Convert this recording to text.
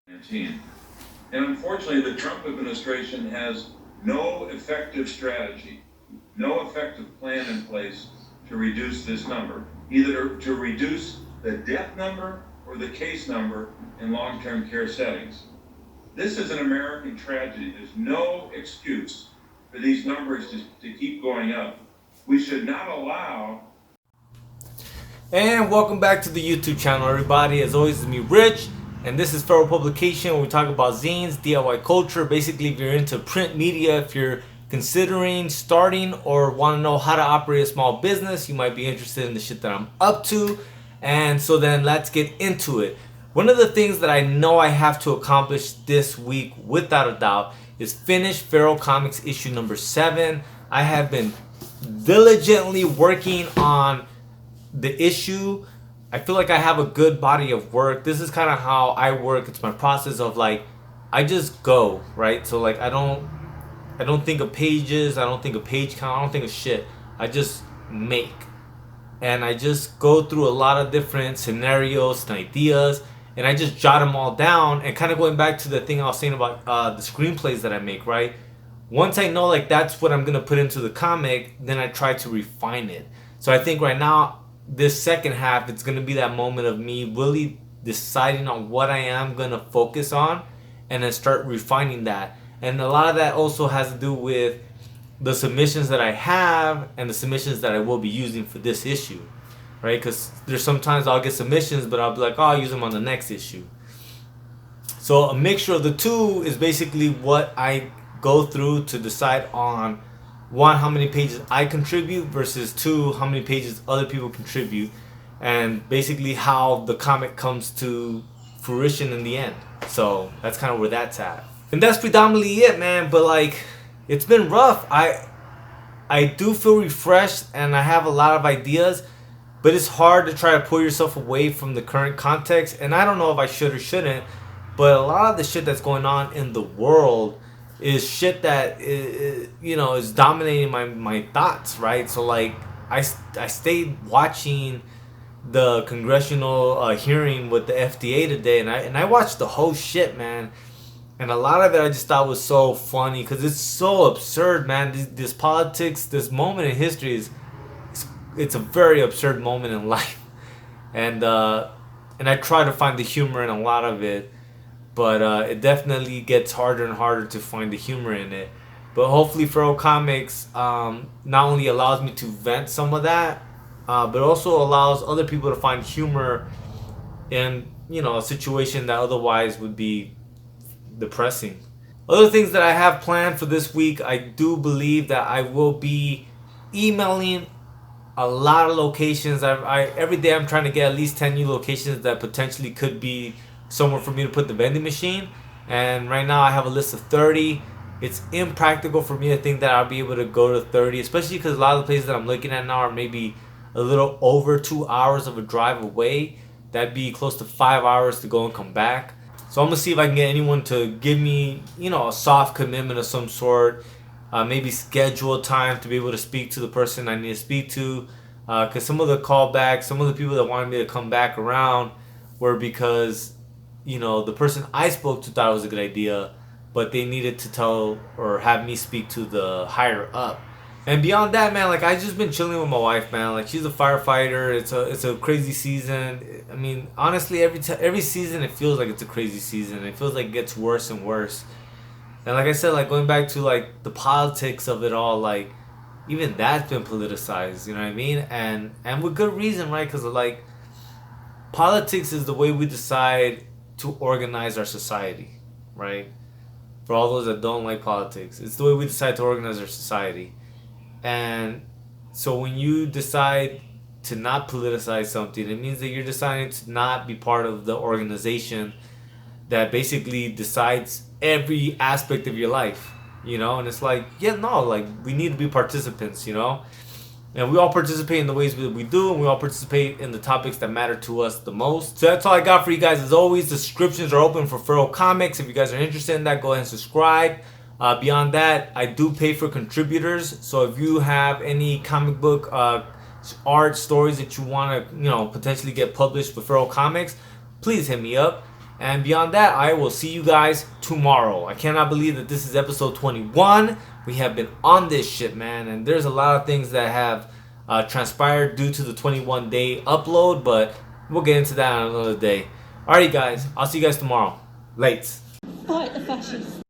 2019. And unfortunately, the Trump administration has no effective strategy, no effective plan in place to reduce this number, either to reduce the death number or the case number in long-term care settings. This is an American tragedy. There's no excuse for these numbers to keep going up. We should not allow. And welcome back to the YouTube channel, everybody. As always, it's me, Rich, and this is Feral Publication, where we talk about zines, DIY culture. Basically, if you're into print media, if you're considering starting or want to know how to operate a small business, you might be interested in the shit that I'm up to. And so then let's get into it. One of the things that I know I have to accomplish this week, without a doubt, is finish Feral Comics issue number 7. I have been diligently working on the issue. I feel like I have a good body of work. This is kind of how I work. It's my process of like, I just go, right? So like I don't think of pages, I don't think of page count, I don't think of shit. I just make. And I just go through a lot of different scenarios and ideas, and I just jot them all down. And kind of going back to the thing I was saying about the screenplays that I make, right? Once I know like that's what I'm gonna put into the comic, then I try to refine it. So I think right now, this second half, it's going to be that moment of me really deciding on what I am going to focus on and then start refining that. And a lot of that also has to do with the submissions that I have and the submissions that I will be using for this issue, right? Because there's sometimes I'll get submissions, but I'll be like, oh, I'll use them on the next issue. So a mixture of the two is basically what I go through to decide on, one, how many pages I contribute versus two, how many pages other people contribute, and basically how the comic comes to fruition in the end. So that's kind of where that's at. And that's predominantly it, man. But like, it's been rough. I do feel refreshed and I have a lot of ideas, but it's hard to try to pull yourself away from the current context. And I don't know if I should or shouldn't, but a lot of the shit that's going on in the world is shit that is dominating my thoughts, right? So like I stayed watching the congressional hearing with the FDA today, and I watched the whole shit, man. And a lot of it I just thought was so funny because it's so absurd, man. This politics, this moment in history it's a very absurd moment in life, and I try to find the humor in a lot of it. But it definitely gets harder and harder to find the humor in it. But hopefully Feral Comics not only allows me to vent some of that, but also allows other people to find humor in, a situation that otherwise would be depressing. Other things that I have planned for this week, I do believe that I will be emailing a lot of locations. Every day I'm trying to get at least 10 new locations that potentially could be somewhere for me to put the vending machine, and right now I have a list of 30. It's impractical for me to think that I'll be able to go to 30, especially because a lot of the places that I'm looking at now are maybe a little over 2 hours of a drive away. That'd be close to 5 hours to go and come back. So I'm gonna see if I can get anyone to give me a soft commitment of some sort, maybe schedule time to be able to speak to the person I need to speak to, because some of the callbacks, some of the people that wanted me to come back around were because the person I spoke to thought it was a good idea, but they needed to tell or have me speak to the higher up. And beyond that, man, like I just been chilling with my wife, man. Like she's a firefighter. It's a crazy season. I mean, honestly, every season it feels like it's a crazy season. It feels like it gets worse and worse. And like I said, like going back to like the politics of it all, like even that's been politicized. You know what I mean? And with good reason, right? Because like politics is the way we decide to organize our society, right? For all those that don't like politics, it's the way we decide to organize our society. And so when you decide to not politicize something, it means that you're deciding to not be part of the organization that basically decides every aspect of your life, and it's like, yeah, no, like we need to be participants, and we all participate in the ways that we do, and we all participate in the topics that matter to us the most. So that's all I got for you guys. As always, the subscriptions are open for Feral Comics. If you guys are interested in that, go ahead and subscribe. Beyond that, I do pay for contributors. So if you have any comic book art stories that you want to, potentially get published with Feral Comics, please hit me up. And beyond that, I will see you guys tomorrow. I cannot believe that this is episode 21. We have been on this shit, man. And there's a lot of things that have transpired due to the 21 day upload. But we'll get into that on another day. Alright, guys. I'll see you guys tomorrow. Lates. Fight the fascists.